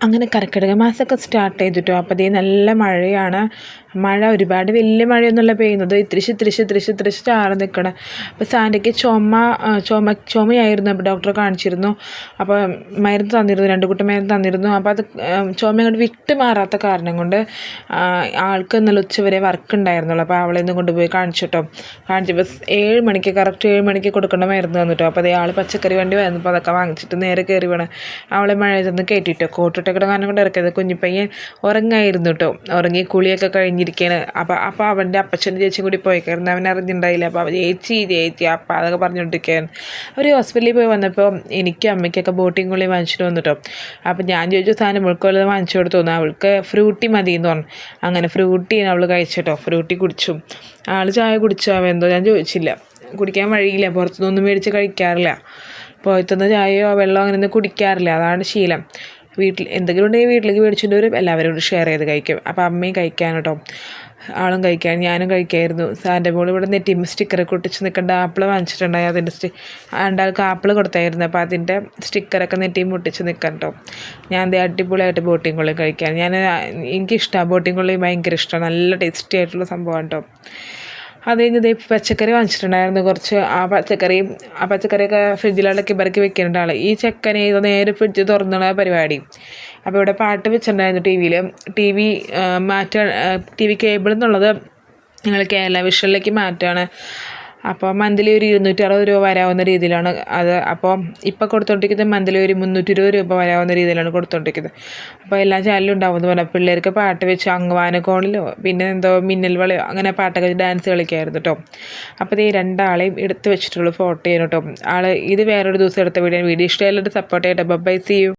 അങ്ങനെ കർക്കിടക മാസമൊക്കെ സ്റ്റാർട്ട് ചെയ്തിട്ടോ അപ്പോൾ അതേ നല്ല മഴയാണ്. മഴ ഒരുപാട് വലിയ മഴയൊന്നുമല്ല പെയ്യുന്നത്, ഇത്തിരിശ് ചാറി നിൽക്കണം. അപ്പോൾ സാൻഡയ്ക്ക് ചുമയായിരുന്നു. അപ്പോൾ ഡോക്ടറെ കാണിച്ചിരുന്നു. അപ്പോൾ മരുന്ന് തന്നിരുന്നു, 2 കൂട്ടം മരുന്ന് തന്നിരുന്നു. അപ്പോൾ അത് ചുമ അങ്ങോട്ട് വിട്ട് മാറാത്ത കാരണം കൊണ്ട് ആൾക്ക് ഇന്നലെ ഉച്ചവരെ വർക്ക് ഉണ്ടായിരുന്നുള്ളൂ. അപ്പോൾ അവളെ ഒന്ന് കൊണ്ടുപോയി കാണിച്ചിട്ടോ. കാണിച്ചപ്പോൾ 7 മണിക്ക് കറക്റ്റ് 7 മണിക്ക് കൊടുക്കേണ്ട മരുന്ന് തന്നിട്ടോ. അപ്പോൾ അതേ ആൾ പച്ചക്കറി വണ്ടി വന്നപ്പോൾ അതൊക്കെ വാങ്ങിച്ചിട്ട് നേരെ കയറി വേണം അവളെ മഴയത്തൊന്ന് കയറ്റിയിട്ടോ. കോട്ടിട്ടൊക്കെ കാരണം കൊണ്ട് ഇറക്കിയത്. കുഞ്ഞിപ്പയ്യൻ ഉറങ്ങായിരുന്നു കേട്ടോ. ഉറങ്ങി കുളിയൊക്കെ കഴിഞ്ഞിരിക്കുകയാണ്. അപ്പോൾ അവൻ്റെ അപ്പച്ചൻ്റെ ചേച്ചിയും കൂടി പോയിക്കായിരുന്നു. അവൻ അറിഞ്ഞിട്ടുണ്ടായില്ല. അപ്പോൾ ചേച്ചി അപ്പം അതൊക്കെ പറഞ്ഞുകൊണ്ടിരിക്കുകയാണ്. അവർ ഹോസ്പിറ്റലിൽ പോയി വന്നപ്പോൾ എനിക്കും അമ്മയ്ക്കൊക്കെ ബോട്ടിങ് കുളി വാങ്ങിച്ചിട്ട് വന്നിട്ടോ. അപ്പോൾ ഞാൻ ചോദിച്ചു സാധനം അവൾക്ക് വല്ലതും വാങ്ങിച്ചു കൊടുത്തു തോന്നുന്നു. അവൾക്ക് ഫ്രൂട്ടി മതി എന്ന് പറഞ്ഞു. അങ്ങനെ ഫ്രൂട്ടി അവൾ കഴിച്ചിട്ടോ. ഫ്രൂട്ടി കുടിച്ചു. ആൾ ചായ കുടിച്ചോ എന്തോ ഞാൻ ചോദിച്ചില്ല. കുടിക്കാൻ വഴിയില്ല, പുറത്തുനിന്നൊന്നും മേടിച്ച് കഴിക്കാറില്ല. പുറത്തുനിന്ന് ചായയോ വെള്ളമോ അങ്ങനെയൊന്നും കുടിക്കാറില്ല, അതാണ് ശീലം. വീട്ടിൽ എന്തെങ്കിലും ഉണ്ടെങ്കിൽ വീട്ടിലേക്ക് മേടിച്ചിട്ട് വരും, എല്ലാവരും ഷെയർ ചെയ്ത് കഴിക്കും. അപ്പോൾ അമ്മയും കഴിക്കാൻ കേട്ടോ, ആളും കഴിക്കാൻ, ഞാനും കഴിക്കായിരുന്നു. സാൻ്റെ മോൾ ഇവിടെ നെറ്റി സ്റ്റിക്കറൊക്കെ ഒട്ടിച്ച് നിൽക്കേണ്ട ആപ്പിൾ വാങ്ങിച്ചിട്ടുണ്ടായി. അതിൻ്റെ രണ്ടാൾക്ക് ആപ്പിൾ കൊടുത്തായിരുന്നു. അപ്പോൾ അതിൻ്റെ സ്റ്റിക്കറൊക്കെ നെറ്റിയും ഒട്ടിച്ച് നിൽക്കാൻ കേട്ടോ. ഞാൻ അടിപൊളിയായിട്ട് ബോട്ടിങ് കൊള്ളി കഴിക്കാൻ എനിക്കിഷ്ടമാണ്. ബോട്ടിങ് കൊള്ളി ഭയങ്കര ഇഷ്ടമാണ്, നല്ല ടേസ്റ്റി ആയിട്ടുള്ള സംഭവമാണ് കേട്ടോ. അത് കഴിഞ്ഞത് പച്ചക്കറി വാങ്ങിച്ചിട്ടുണ്ടായിരുന്നു കുറച്ച്. ആ പച്ചക്കറിയൊക്കെ ഫ്രിഡ്ജിലടക്കി പറക്കി വെക്കുന്നുണ്ട് ആൾ. ഈ ചെക്കനെ ഇത് നേരെ ഫ്രിഡ്ജ് തുറന്നുള്ള പരിപാടി. അപ്പോൾ ഇവിടെ പാട്ട് വെച്ചിട്ടുണ്ടായിരുന്നു ടി വി മാറ്റാൻ, ടി വി കേബിൾ എന്നുള്ളത് ഞങ്ങൾ കേരള വിഷനിലേക്ക് മാറ്റുകയാണ്. അപ്പോൾ മന്ത്ലി ഒരു 260 രൂപ വരാവുന്ന രീതിയിലാണ് അത്. അപ്പോൾ ഇപ്പോൾ കൊടുത്തുകൊണ്ടിരിക്കുന്നത് മന്ത്ലി ഒരു 320 രൂപ വരാവുന്ന രീതിയിലാണ് കൊടുത്തുകൊണ്ടിരിക്കുന്നത്. അപ്പോൾ എല്ലാ ചാനലും ഉണ്ടാവുമെന്ന് പറഞ്ഞാൽ പിള്ളേർക്ക് പാട്ട് വെച്ച് അംഗവാനക്കോണിലോ പിന്നെ എന്തോ മിന്നൽ വളയോ അങ്ങനെ പാട്ടൊക്കെ ഡാൻസ് കളിക്കായിരുന്നു കേട്ടോ. അപ്പോൾ ഈ 2 ആളെയും എടുത്ത് വെച്ചിട്ടുള്ളൂ ഫോട്ടോ ചെയ്യണം കേട്ടോ. ഇത് വേറൊരു ദിവസം എടുത്ത വീഡിയോ ഇഷ്ടമായിട്ട് സപ്പോർട്ട് ചെയ്യട്ടെ. Bye, see U.